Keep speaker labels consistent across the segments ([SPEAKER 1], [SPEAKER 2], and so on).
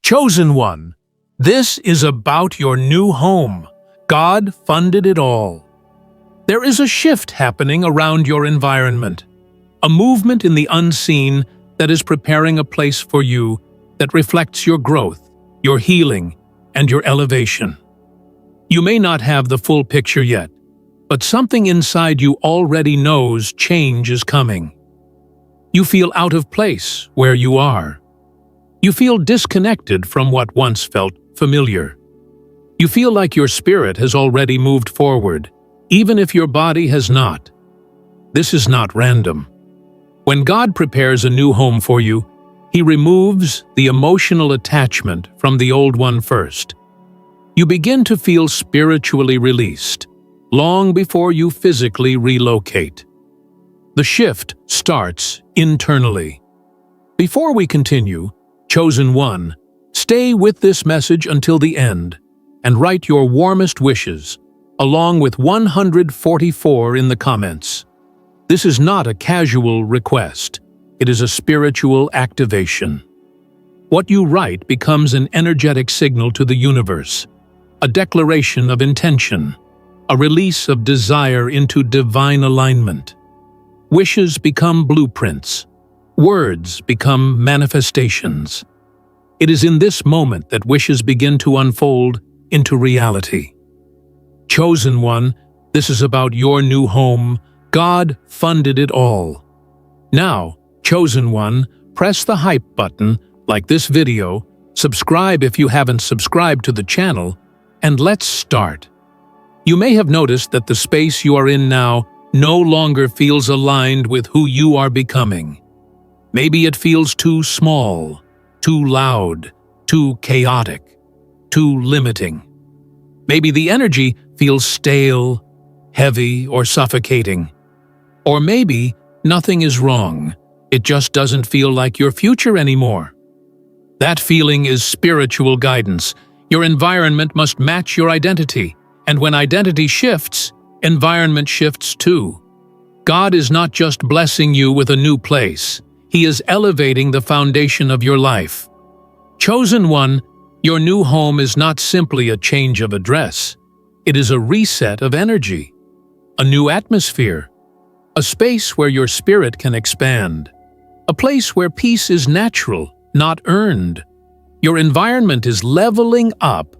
[SPEAKER 1] Chosen one, this is about your new home. God funded it all. There is a shift happening around your environment, a movement in the unseen that is preparing a place for you that reflects your growth, your healing, and your elevation. You may not have the full picture yet, but something inside you already knows change is coming. You feel out of place where you are. You feel disconnected from what once felt familiar. You feel like your spirit has already moved forward, even if your body has not. This is not random. When God prepares a new home for you, He removes the emotional attachment from the old one first. You begin to feel spiritually released, long before you physically relocate. The shift starts internally. Before we continue, Chosen one, stay with this message until the end and write your warmest wishes, along with 144 in the comments. This is not a casual request. It is a spiritual activation. What you write becomes an energetic signal to the universe, a declaration of intention, a release of desire into divine alignment. Wishes become blueprints. Words become manifestations. It is in this moment that wishes begin to unfold into reality. Chosen one, this is about your new home. God funded it all. Now, Chosen one, press the hype button, like this video, subscribe if you haven't subscribed to the channel, and let's start. You may have noticed that the space you are in now no longer feels aligned with who you are becoming. Maybe it feels too small, too loud, too chaotic, too limiting. Maybe the energy feels stale, heavy, or suffocating. Or maybe nothing is wrong. It just doesn't feel like your future anymore. That feeling is spiritual guidance. Your environment must match your identity. And when identity shifts, environment shifts too. God is not just blessing you with a new place. He is elevating the foundation of your life. Chosen one, your new home is not simply a change of address. It is a reset of energy, a new atmosphere, a space where your spirit can expand, a place where peace is natural, not earned. Your environment is leveling up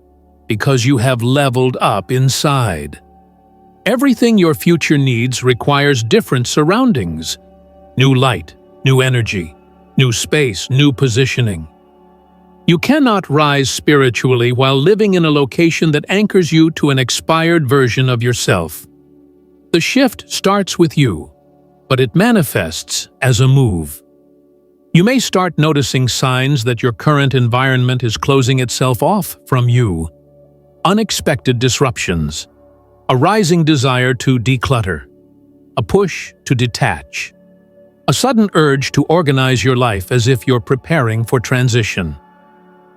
[SPEAKER 1] because you have leveled up inside. Everything your future needs requires different surroundings, new light, new energy, new space, new positioning. You cannot rise spiritually while living in a location that anchors you to an expired version of yourself. The shift starts with you, but it manifests as a move. You may start noticing signs that your current environment is closing itself off from you. Unexpected disruptions, a rising desire to declutter, a push to detach, a sudden urge to organize your life as if you're preparing for transition.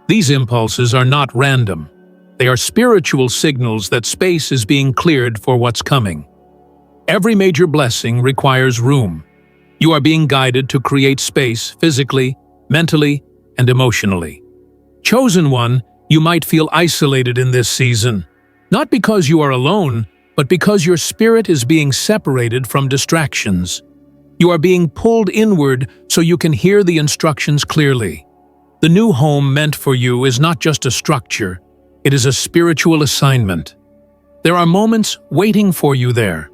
[SPEAKER 1] These impulses are not random. They are spiritual signals that space is being cleared for what's coming. Every major blessing requires room. You are being guided to create space physically, mentally, and emotionally. Chosen one, you might feel isolated in this season, not because you are alone, but because your spirit is being separated from distractions. You are being pulled inward so you can hear the instructions clearly. The new home meant for you is not just a structure, it is a spiritual assignment. There are moments waiting for you there,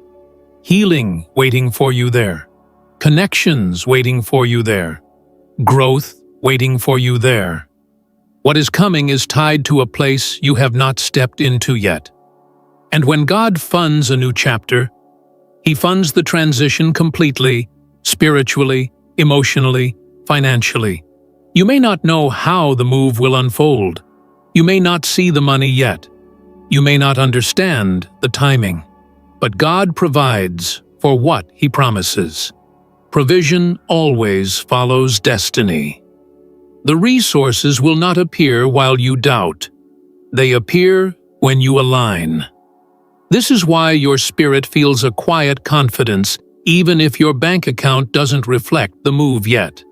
[SPEAKER 1] healing waiting for you there, connections waiting for you there, growth waiting for you there. What is coming is tied to a place you have not stepped into yet. And when God funds a new chapter, He funds the transition completely, spiritually, emotionally, financially. You may not know how the move will unfold. You may not see the money yet. You may not understand the timing. But God provides for what He promises. Provision always follows destiny. The resources will not appear while you doubt. They appear when you align. This is why your spirit feels a quiet confidence even if your bank account doesn't reflect the move yet.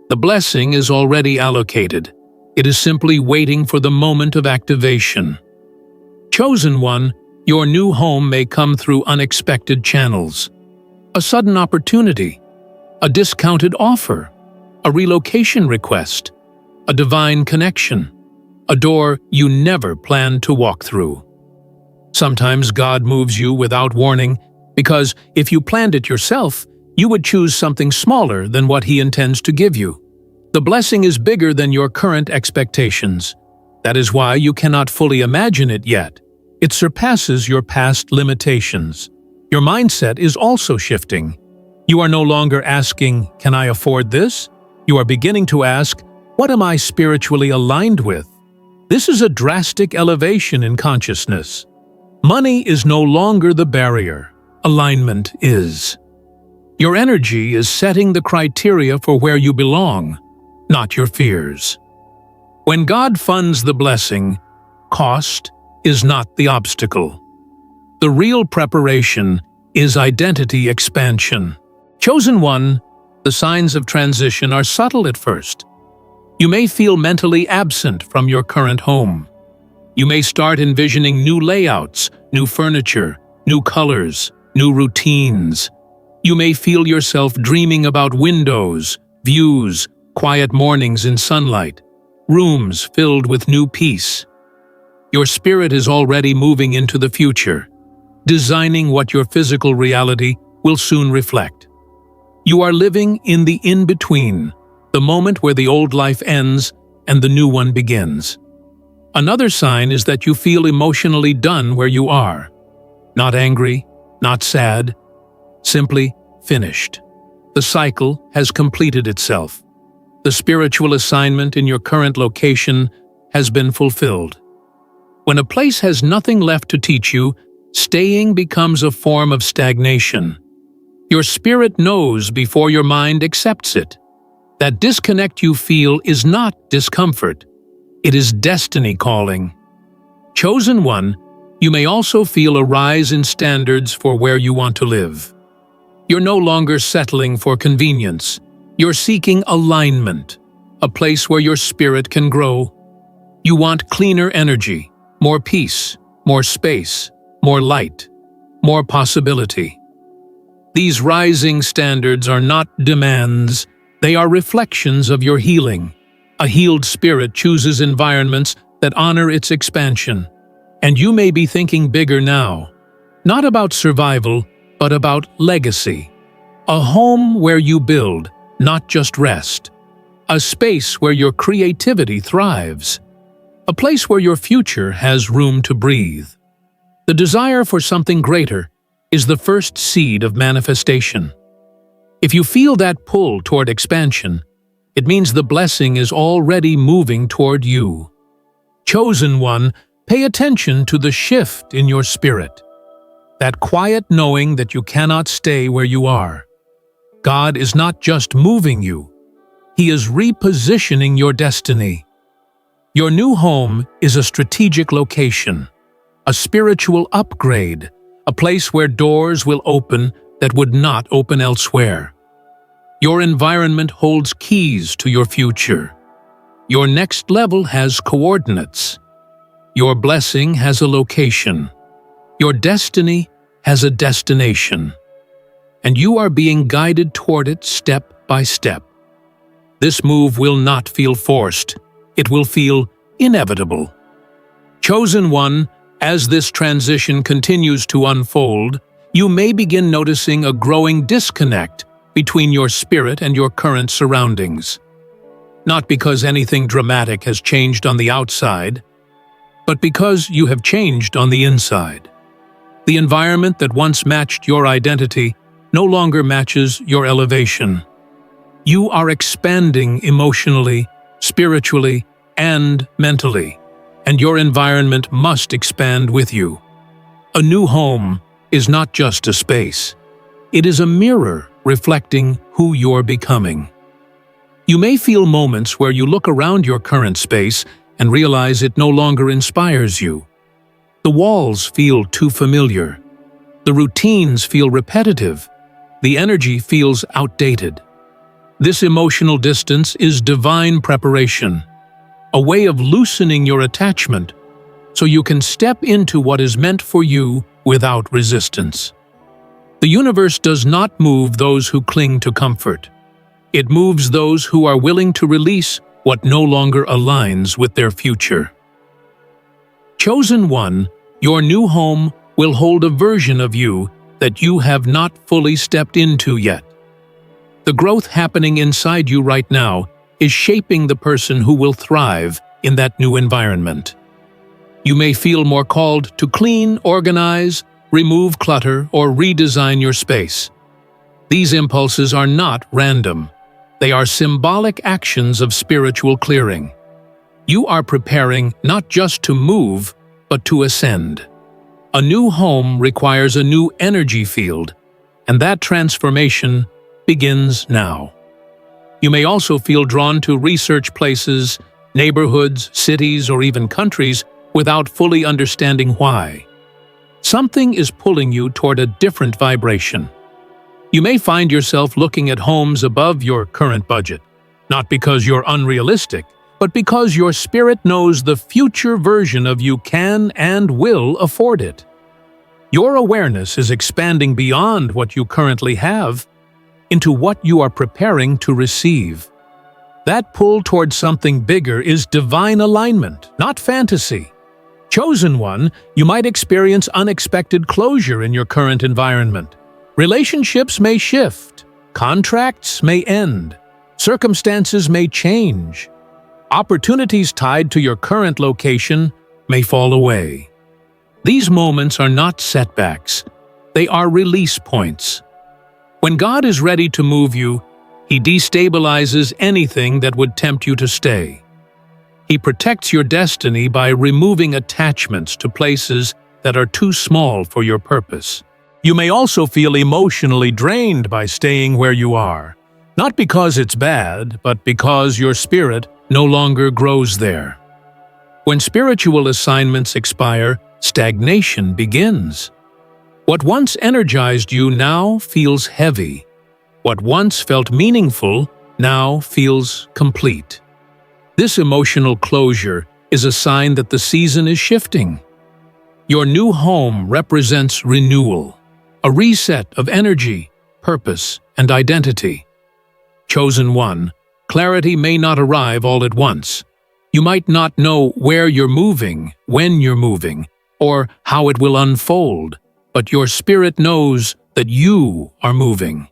[SPEAKER 1] The blessing is already allocated. It is simply waiting for the moment of activation. Chosen one, your new home may come through unexpected channels. A sudden opportunity, a discounted offer, a relocation request, a divine connection, a door you never planned to walk through. Sometimes God moves you without warning, because if you planned it yourself, you would choose something smaller than what He intends to give you. The blessing is bigger than your current expectations. That is why you cannot fully imagine it yet. It surpasses your past limitations. Your mindset is also shifting. You are no longer asking, "Can I afford this?" You are beginning to ask, "What am I spiritually aligned with?" This is a drastic elevation in consciousness. Money is no longer the barrier. Alignment is. Your energy is setting the criteria for where you belong, not your fears. When God funds the blessing, cost is not the obstacle. The real preparation is identity expansion. Chosen one, the signs of transition are subtle at first. You may feel mentally absent from your current home. You may start envisioning new layouts, new furniture, new colors, new routines. You may feel yourself dreaming about windows, views, quiet mornings in sunlight, rooms filled with new peace. Your spirit is already moving into the future, designing what your physical reality will soon reflect. You are living in the in-between, the moment where the old life ends and the new one begins. Another sign is that you feel emotionally done where you are. Not angry, not sad, simply finished. The cycle has completed itself. The spiritual assignment in your current location has been fulfilled. When a place has nothing left to teach you, staying becomes a form of stagnation. Your spirit knows before your mind accepts it. That disconnect you feel is not discomfort. It is destiny calling. Chosen one, you may also feel a rise in standards for where you want to live. You're no longer settling for convenience. You're seeking alignment, a place where your spirit can grow. You want cleaner energy, more peace, more space, more light, more possibility. These rising standards are not demands, they are reflections of your healing. A healed spirit chooses environments that honor its expansion. And you may be thinking bigger now, not about survival, but about legacy. A home where you build, not just rest. A space where your creativity thrives. A place where your future has room to breathe. The desire for something greater is the first seed of manifestation. If you feel that pull toward expansion, it means the blessing is already moving toward you. Chosen one, pay attention to the shift in your spirit. That quiet knowing that you cannot stay where you are. God is not just moving you, He is repositioning your destiny. Your new home is a strategic location, a spiritual upgrade, a place where doors will open that would not open elsewhere. Your environment holds keys to your future. Your next level has coordinates. Your blessing has a location. Your destiny has a destination. And you are being guided toward it step by step. This move will not feel forced. It will feel inevitable. Chosen one, as this transition continues to unfold, you may begin noticing a growing disconnect between your spirit and your current surroundings. Not because anything dramatic has changed on the outside, but because you have changed on the inside. The environment that once matched your identity no longer matches your elevation. You are expanding emotionally, spiritually, and mentally, and your environment must expand with you. A new home is not just a space. It is a mirror reflecting who you're becoming. You may feel moments where you look around your current space and realize it no longer inspires you. The walls feel too familiar. The routines feel repetitive. The energy feels outdated. This emotional distance is divine preparation. a way of loosening your attachment so you can step into what is meant for you without resistance. The universe does not move those who cling to comfort. It moves those who are willing to release what no longer aligns with their future. Chosen one, your new home will hold a version of you that you have not fully stepped into yet. The growth happening inside you right now is shaping the person who will thrive in that new environment. You may feel more called to clean, organize, remove clutter, or redesign your space. These impulses are not random. They are symbolic actions of spiritual clearing. You are preparing not just to move, but to ascend. A new home requires a new energy field, and that transformation begins now. You may also feel drawn to research places, neighborhoods, cities, or even countries without fully understanding why. Something is pulling you toward a different vibration. You may find yourself looking at homes above your current budget, not because you're unrealistic, but because your spirit knows the future version of you can and will afford it. Your awareness is expanding beyond what you currently have into what you are preparing to receive. That pull toward something bigger is divine alignment, not fantasy. Chosen one, you might experience unexpected closure in your current environment. Relationships may shift, contracts may end, circumstances may change. Opportunities tied to your current location may fall away. These moments are not setbacks, they are release points. When God is ready to move you, He destabilizes anything that would tempt you to stay. He protects your destiny by removing attachments to places that are too small for your purpose. You may also feel emotionally drained by staying where you are, not because it's bad, but because your spirit no longer grows there. When spiritual assignments expire, stagnation begins. What once energized you now feels heavy. What once felt meaningful now feels complete. This emotional closure is a sign that the season is shifting. Your new home represents renewal, a reset of energy, purpose, and identity. Chosen one, clarity may not arrive all at once. You might not know where you're moving, when you're moving, or how it will unfold, but your spirit knows that you are moving.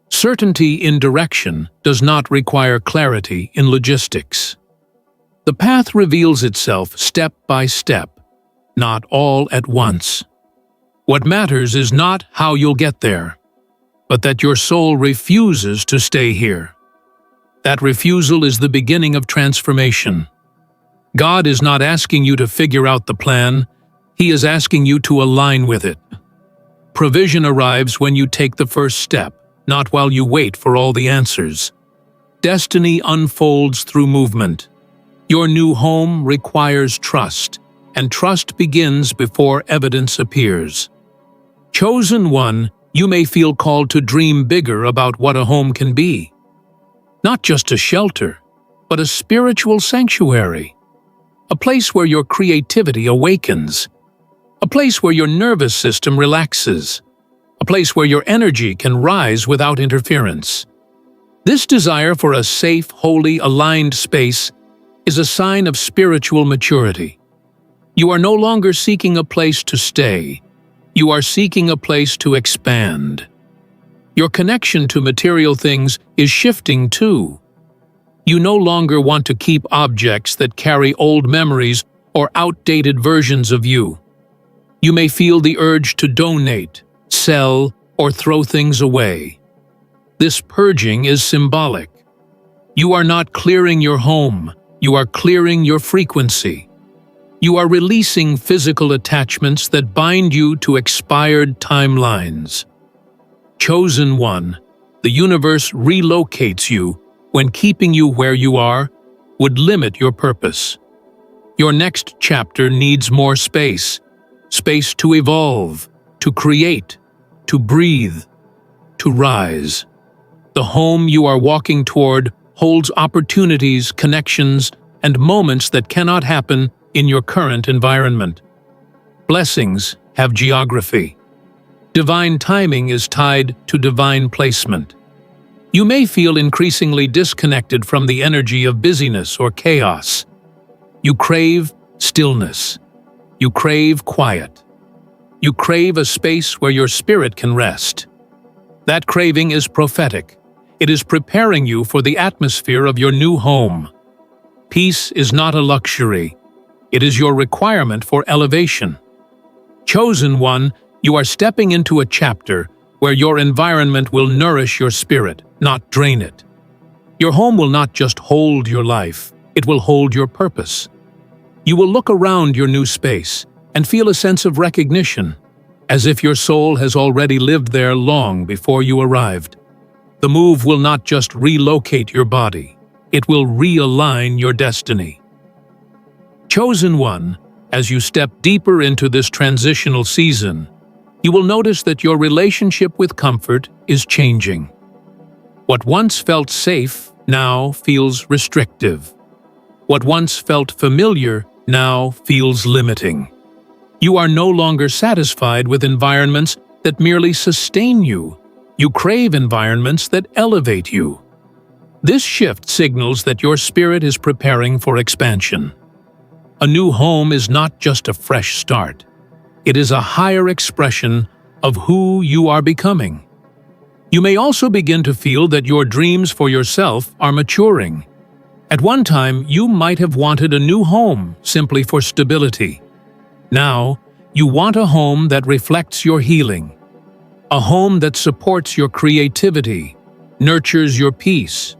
[SPEAKER 1] Certainty in direction does not require clarity in logistics. The path reveals itself step by step, not all at once. What matters is not how you'll get there, but that your soul refuses to stay here. That refusal is the beginning of transformation. God is not asking you to figure out the plan, He is asking you to align with it. Provision arrives when you take the first step, not while you wait for all the answers. Destiny unfolds through movement. Your new home requires trust, and trust begins before evidence appears. Chosen one, you may feel called to dream bigger about what a home can be. Not just a shelter, but a spiritual sanctuary. A place where your creativity awakens. A place where your nervous system relaxes. A place where your energy can rise without interference. This desire for a safe, holy, aligned space is a sign of spiritual maturity. You are no longer seeking a place to stay. You are seeking a place to expand. Your connection to material things is shifting too. You no longer want to keep objects that carry old memories or outdated versions of you. You may feel the urge to donate, sell, or throw things away. This purging is symbolic. You are not clearing your home, you are clearing your frequency. You are releasing physical attachments that bind you to expired timelines. Chosen one, the universe relocates you when keeping you where you are would limit your purpose. Your next chapter needs more space. Space to evolve, to create, to breathe, to rise. The home you are walking toward holds opportunities, connections, and moments that cannot happen in your current environment. Blessings have geography. Divine timing is tied to divine placement. You may feel increasingly disconnected from the energy of busyness or chaos. You crave stillness. You crave quiet. You crave a space where your spirit can rest. That craving is prophetic. It is preparing you for the atmosphere of your new home. Peace is not a luxury. It is your requirement for elevation. Chosen one, you are stepping into a chapter where your environment will nourish your spirit, not drain it. Your home will not just hold your life, it will hold your purpose. You will look around your new space and feel a sense of recognition, as if your soul has already lived there long before you arrived. The move will not just relocate your body, it will realign your destiny. Chosen one, as you step deeper into this transitional season, you will notice that your relationship with comfort is changing. What once felt safe now feels restrictive. What once felt familiar now feels limiting. You are no longer satisfied with environments that merely sustain you. You crave environments that elevate you. This shift signals that your spirit is preparing for expansion. A new home is not just a fresh start. It is a higher expression of who you are becoming. You may also begin to feel that your dreams for yourself are maturing. At one time, you might have wanted a new home simply for stability. Now, you want a home that reflects your healing. A home that supports your creativity, nurtures your peace,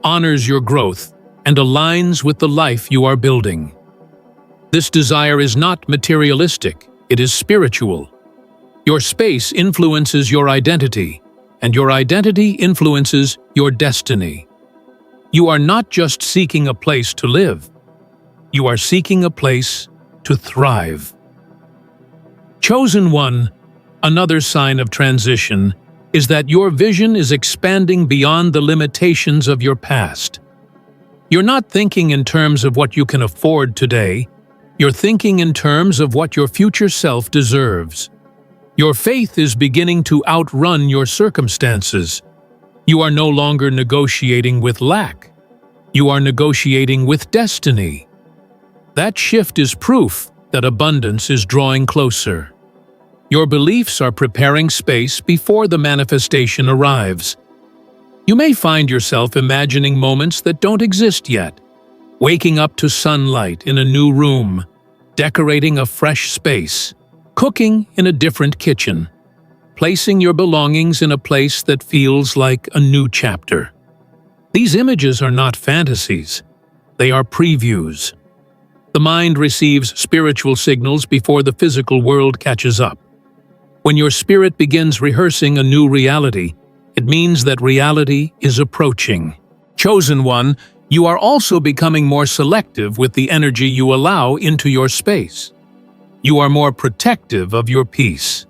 [SPEAKER 1] honors your growth, and aligns with the life you are building. This desire is not materialistic, it is spiritual. Your space influences your identity, and your identity influences your destiny. You are not just seeking a place to live, you are seeking a place to thrive. Chosen one, another sign of transition is that your vision is expanding beyond the limitations of your past. You're not thinking in terms of what you can afford today, you're thinking in terms of what your future self deserves. Your faith is beginning to outrun your circumstances. You are no longer negotiating with lack. You are negotiating with destiny. That shift is proof that abundance is drawing closer. Your beliefs are preparing space before the manifestation arrives. You may find yourself imagining moments that don't exist yet. Waking up to sunlight in a new room, decorating a fresh space, cooking in a different kitchen, placing your belongings in a place that feels like a new chapter. These images are not fantasies, they are previews. The mind receives spiritual signals before the physical world catches up. When your spirit begins rehearsing a new reality, it means that reality is approaching. Chosen one, you are also becoming more selective with the energy you allow into your space. You are more protective of your peace.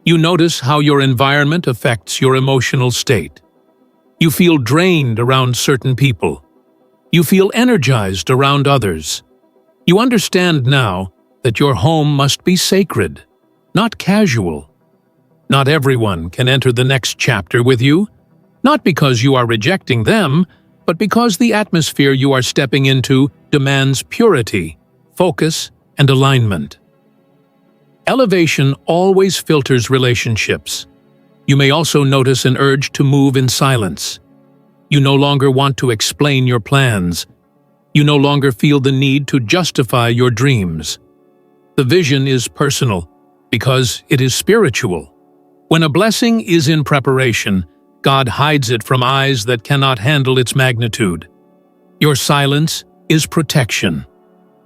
[SPEAKER 1] You notice how your environment affects your emotional state. You feel drained around certain people. You feel energized around others. You understand now that your home must be sacred, not casual. Not everyone can enter the next chapter with you, not because you are rejecting them, but because the atmosphere you are stepping into demands purity, focus, and alignment. Elevation always filters relationships. You may also notice an urge to move in silence. You no longer want to explain your plans. You no longer feel the need to justify your dreams. The vision is personal because it is spiritual. When a blessing is in preparation, God hides it from eyes that cannot handle its magnitude. Your silence is protection.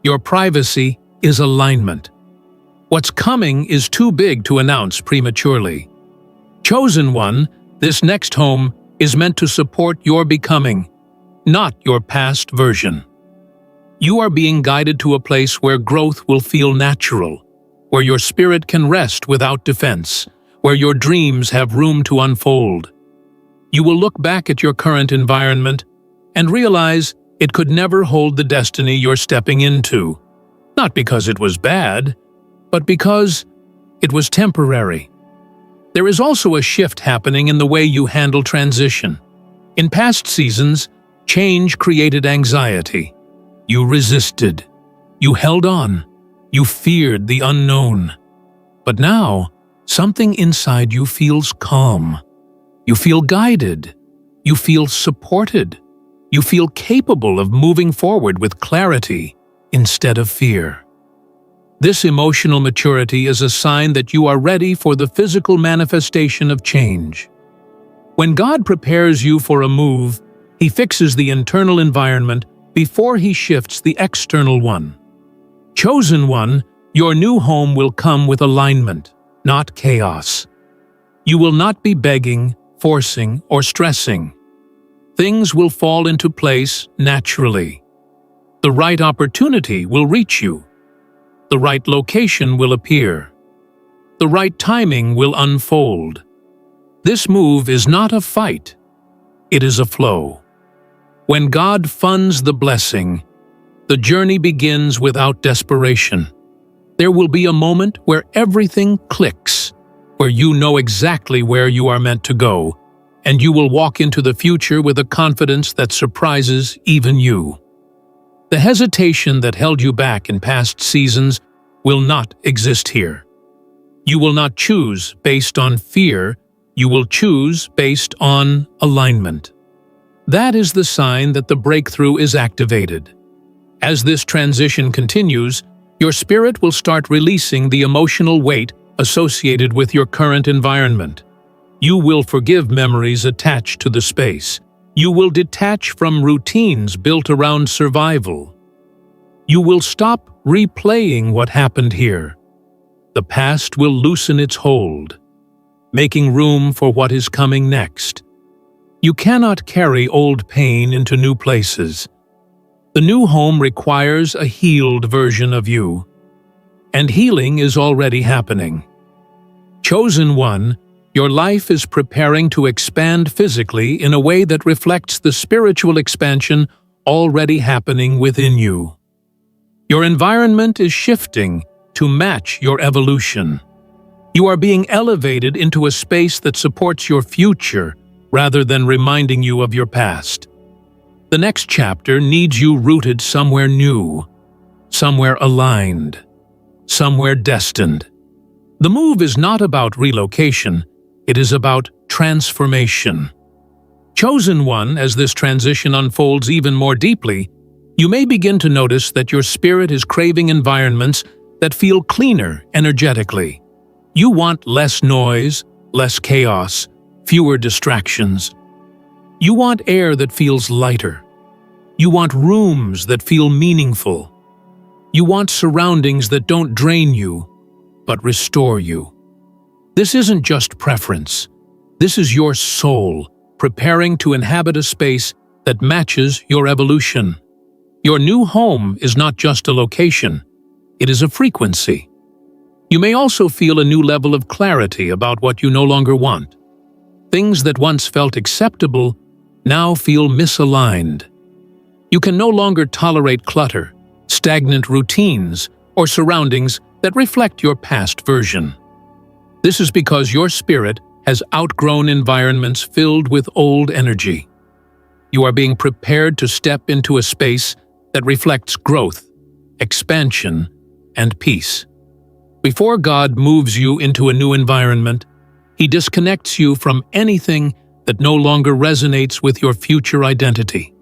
[SPEAKER 1] Your privacy is alignment. What's coming is too big to announce prematurely. Chosen one, this next home is meant to support your becoming, not your past version. You are being guided to a place where growth will feel natural, where your spirit can rest without defense, where your dreams have room to unfold. You will look back at your current environment and realize It could never hold the destiny you're stepping into, not because it was bad, but because it was temporary. There is also a shift happening in the way you handle transition. In past seasons, change created anxiety. You resisted. You held on. You feared the unknown. But now, something inside you feels calm. You feel guided. You feel supported. You feel capable of moving forward with clarity instead of fear. This emotional maturity is a sign that you are ready for the physical manifestation of change. When God prepares you for a move, He fixes the internal environment before He shifts the external one. Chosen one, your new home will come with alignment, not chaos. You will not be begging, forcing, or stressing. Things will fall into place naturally. The right opportunity will reach you. The right location will appear. The right timing will unfold. This move is not a fight. It is a flow. When God funds the blessing, the journey begins without desperation. There will be a moment where everything clicks, where you know exactly where you are meant to go, and you will walk into the future with a confidence that surprises even you. The hesitation that held you back in past seasons will not exist here. You will not choose based on fear, you will choose based on alignment. That is the sign that the breakthrough is activated. As this transition continues, your spirit will start releasing the emotional weight associated with your current environment. You will forgive memories attached to the space. You will detach from routines built around survival. You will stop replaying what happened here. The past will loosen its hold, making room for what is coming next. You cannot carry old pain into new places. The new home requires a healed version of you, and healing is already happening. Chosen one, your life is preparing to expand physically in a way that reflects the spiritual expansion already happening within you. Your environment is shifting to match your evolution. You are being elevated into a space that supports your future rather than reminding you of your past. The next chapter needs you rooted somewhere new, somewhere aligned, somewhere destined. The move is not about relocation, it is about transformation. Chosen one, as this transition unfolds even more deeply, you may begin to notice that your spirit is craving environments that feel cleaner energetically. You want less noise, less chaos, fewer distractions. You want air that feels lighter. You want rooms that feel meaningful. You want surroundings that don't drain you, but restore you. This isn't just preference. This is your soul preparing to inhabit a space that matches your evolution. Your new home is not just a location, it is a frequency. You may also feel a new level of clarity about what you no longer want. Things that once felt acceptable now feel misaligned. You can no longer tolerate clutter, stagnant routines, or surroundings that reflect your past version. This is because your spirit has outgrown environments filled with old energy. You are being prepared to step into a space that reflects growth, expansion, and peace. Before God moves you into a new environment, He disconnects you from anything that no longer resonates with your future identity.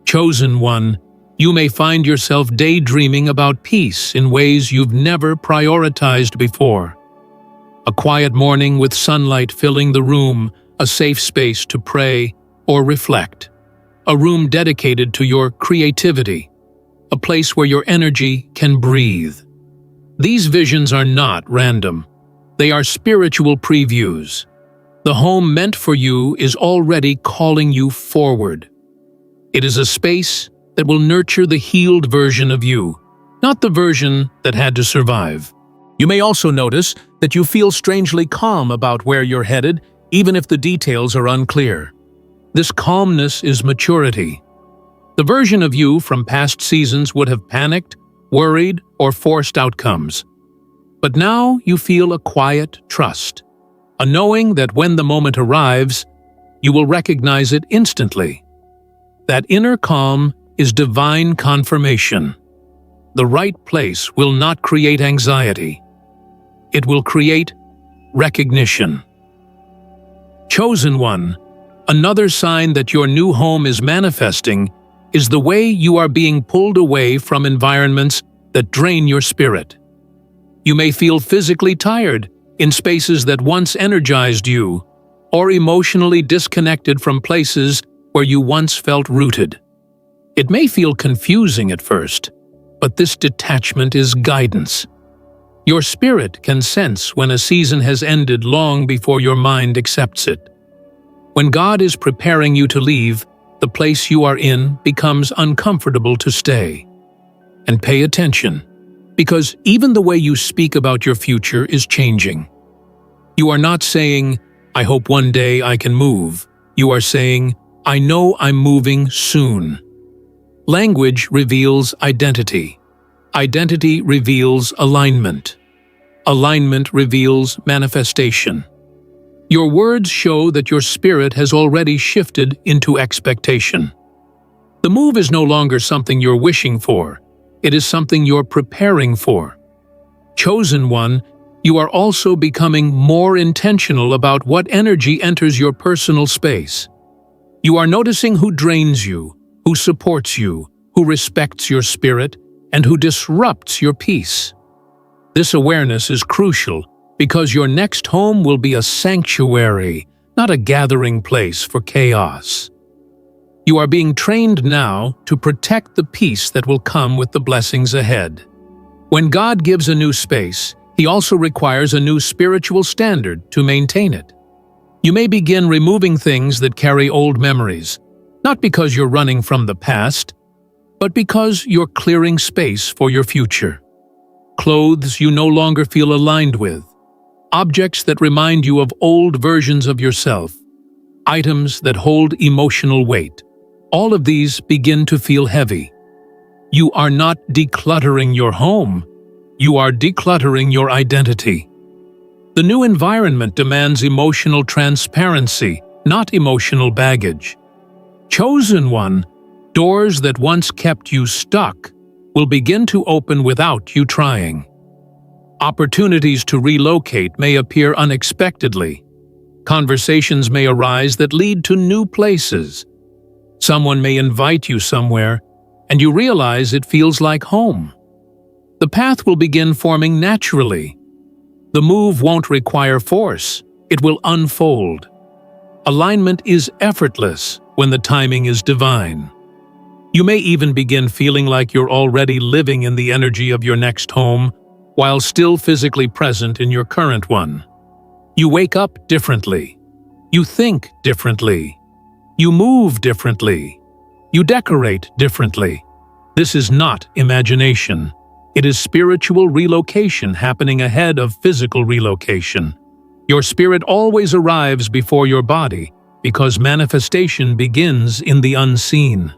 [SPEAKER 1] Chosen one, you may find yourself daydreaming about peace in ways you've never prioritized before. A quiet morning with sunlight filling the room, a safe space to pray or reflect. A room dedicated to your creativity, a place where your energy can breathe. These visions are not random. They are spiritual previews. The home meant for you is already calling you forward. It is a space that will nurture the healed version of you, not the version that had to survive. You may also notice that you feel strangely calm about where you're headed, even if the details are unclear. This calmness is maturity. The version of you from past seasons would have panicked, worried, or forced outcomes. But now you feel a quiet trust, a knowing that when the moment arrives, you will recognize it instantly. That inner calm is divine confirmation. The right place will not create anxiety. It will create recognition. Chosen one, another sign that your new home is manifesting is the way you are being pulled away from environments that drain your spirit. You may feel physically tired in spaces that once energized you, or emotionally disconnected from places where you once felt rooted. It may feel confusing at first, but this detachment is guidance. Your spirit can sense when a season has ended long before your mind accepts it. When God is preparing you to leave, the place you are in becomes uncomfortable to stay. And pay attention, because even the way you speak about your future is changing. You are not saying, "I hope one day I can move." You are saying, "I know I'm moving soon." Language reveals identity. Identity reveals alignment. Alignment reveals manifestation. Your words show that your spirit has already shifted into expectation. The move is no longer something you're wishing for. It is something you're preparing for. Chosen one, you are also becoming more intentional about what energy enters your personal space. You are noticing who drains you, who supports you, who respects your spirit, and who disrupts your peace. This awareness is crucial because your next home will be a sanctuary, not a gathering place for chaos. You are being trained now to protect the peace that will come with the blessings ahead. When God gives a new space, He also requires a new spiritual standard to maintain it. You may begin removing things that carry old memories, not because you're running from the past, but because you're clearing space for your future. Clothes you no longer feel aligned with, objects that remind you of old versions of yourself, items that hold emotional weight. All of these begin to feel heavy. You are not decluttering your home, you are decluttering your identity. The new environment demands emotional transparency, not emotional baggage. Chosen one, doors that once kept you stuck will begin to open without you trying. Opportunities to relocate may appear unexpectedly. Conversations may arise that lead to new places. Someone may invite you somewhere, and you realize it feels like home. The path will begin forming naturally. The move won't require force, it will unfold. Alignment is effortless when the timing is divine. You may even begin feeling like you're already living in the energy of your next home, while still physically present in your current one. You wake up differently. You think differently. You move differently. You decorate differently. This is not imagination. It is spiritual relocation happening ahead of physical relocation. Your spirit always arrives before your body because manifestation begins in the unseen.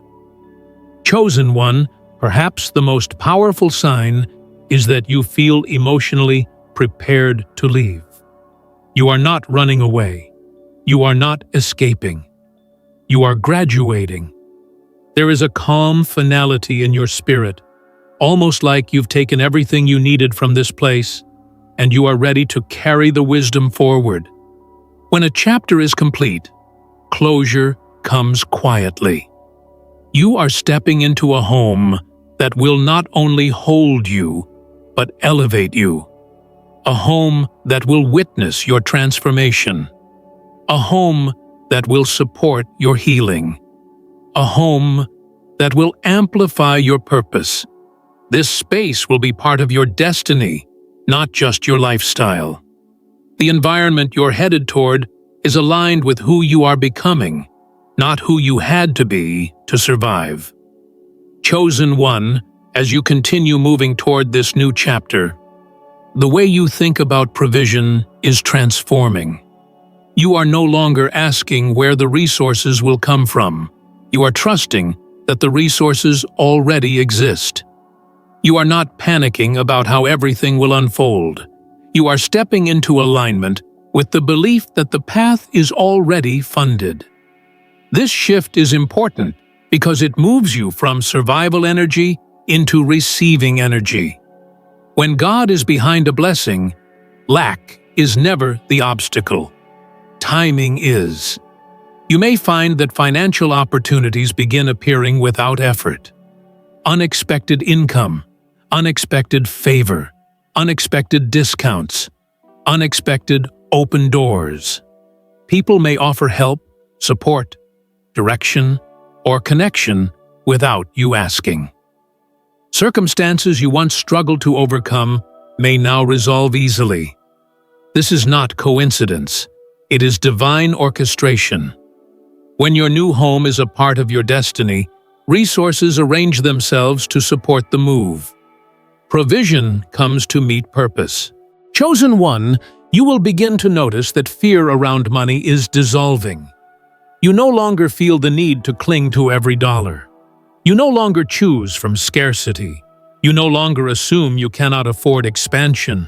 [SPEAKER 1] Chosen one, perhaps the most powerful sign is that you feel emotionally prepared to leave. You are not running away. You are not escaping. You are graduating. There is a calm finality in your spirit, almost like you've taken everything you needed from this place, and you are ready to carry the wisdom forward. When a chapter is complete, closure comes quietly. You are stepping into a home that will not only hold you, but elevate you. A home that will witness your transformation. A home that will support your healing. A home that will amplify your purpose. This space will be part of your destiny, not just your lifestyle. The environment you're headed toward is aligned with who you are becoming, not who you had to be to survive. Chosen one, as you continue moving toward this new chapter, the way you think about provision is transforming. You are no longer asking where the resources will come from. You are trusting that the resources already exist. You are not panicking about how everything will unfold. You are stepping into alignment with the belief that the path is already funded. This shift is important because it moves you from survival energy into receiving energy. When God is behind a blessing, lack is never the obstacle. Timing is. You may find that financial opportunities begin appearing without effort. Unexpected income, unexpected favor, unexpected discounts, unexpected open doors. People may offer help, support, direction, or connection without you asking. Circumstances you once struggled to overcome may now resolve easily. This is not coincidence. It is divine orchestration. When your new home is a part of your destiny, resources arrange themselves to support the move. Provision comes to meet purpose. Chosen one, you will begin to notice that fear around money is dissolving. You no longer feel the need to cling to every dollar. You no longer choose from scarcity. You no longer assume you cannot afford expansion.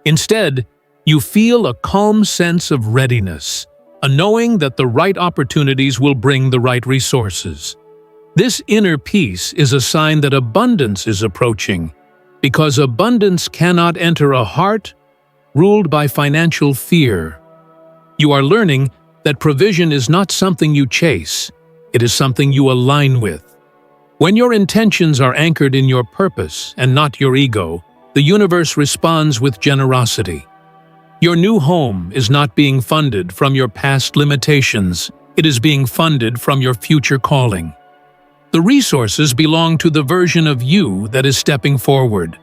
[SPEAKER 1] Instead, you feel a calm sense of readiness, a knowing that the right opportunities will bring the right resources. This inner peace is a sign that abundance is approaching, because abundance cannot enter a heart ruled by financial fear. You are learning that provision is not something you chase, it is something you align with. When your intentions are anchored in your purpose and not your ego, the universe responds with generosity. Your new home is not being funded from your past limitations, it is being funded from your future calling. The resources belong to the version of you that is stepping forward,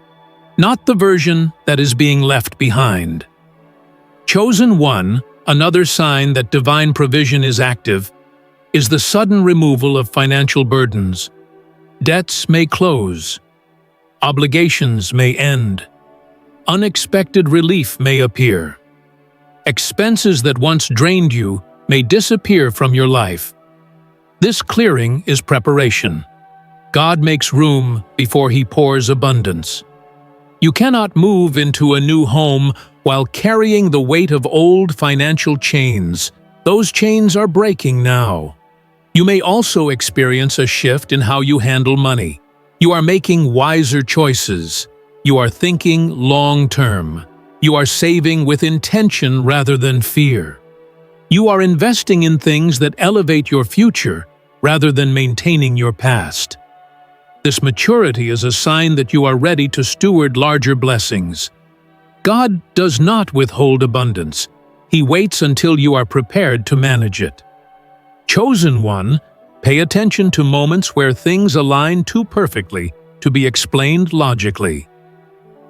[SPEAKER 1] not the version that is being left behind. Chosen one, another sign that divine provision is active, is the sudden removal of financial burdens. Debts may close. Obligations may end. Unexpected relief may appear. Expenses that once drained you may disappear from your life. This clearing is preparation. God makes room before He pours abundance. You cannot move into a new home while carrying the weight of old financial chains. Those chains are breaking now. You may also experience a shift in how you handle money. You are making wiser choices. You are thinking long-term. You are saving with intention rather than fear. You are investing in things that elevate your future rather than maintaining your past. This maturity is a sign that you are ready to steward larger blessings. God does not withhold abundance. He waits until you are prepared to manage it. Chosen one, pay attention to moments where things align too perfectly to be explained logically.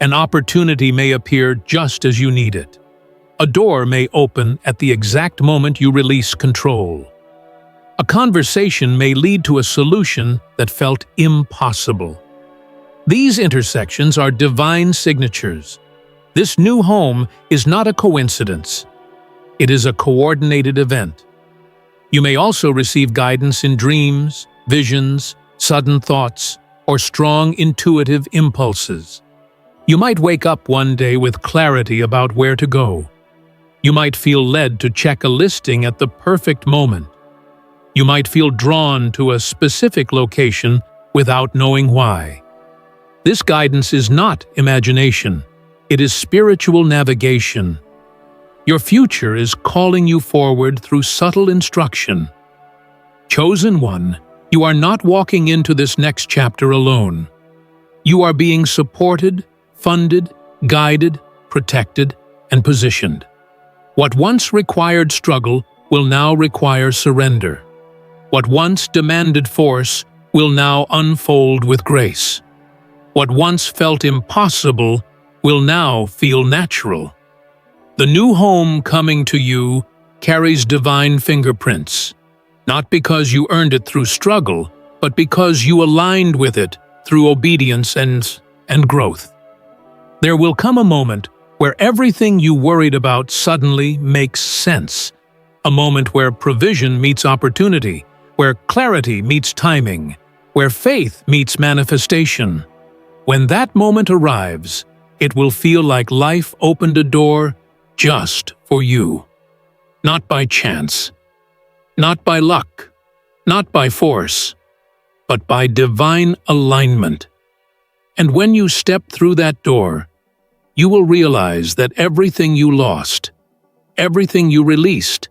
[SPEAKER 1] An opportunity may appear just as you need it. A door may open at the exact moment you release control. A conversation may lead to a solution that felt impossible. These intersections are divine signatures. This new home is not a coincidence. It is a coordinated event. You may also receive guidance in dreams, visions, sudden thoughts, or strong intuitive impulses. You might wake up one day with clarity about where to go. You might feel led to check a listing at the perfect moment. You might feel drawn to a specific location without knowing why. This guidance is not imagination. It is spiritual navigation. Your future is calling you forward through subtle instruction. Chosen one, you are not walking into this next chapter alone. You are being supported, funded, guided, protected, and positioned. What once required struggle will now require surrender. What once demanded force will now unfold with grace. What once felt impossible will now feel natural. The new home coming to you carries divine fingerprints, not because you earned it through struggle, but because you aligned with it through obedience and growth. There will come a moment where everything you worried about suddenly makes sense, a moment where provision meets opportunity, where clarity meets timing, where faith meets manifestation. When that moment arrives, it will feel like life opened a door just for you. Not by chance, not by luck, not by force, but by divine alignment. And when you step through that door, you will realize that everything you lost, everything you released,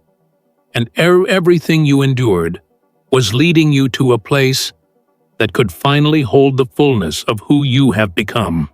[SPEAKER 1] and everything you endured was leading you to a place that could finally hold the fullness of who you have become.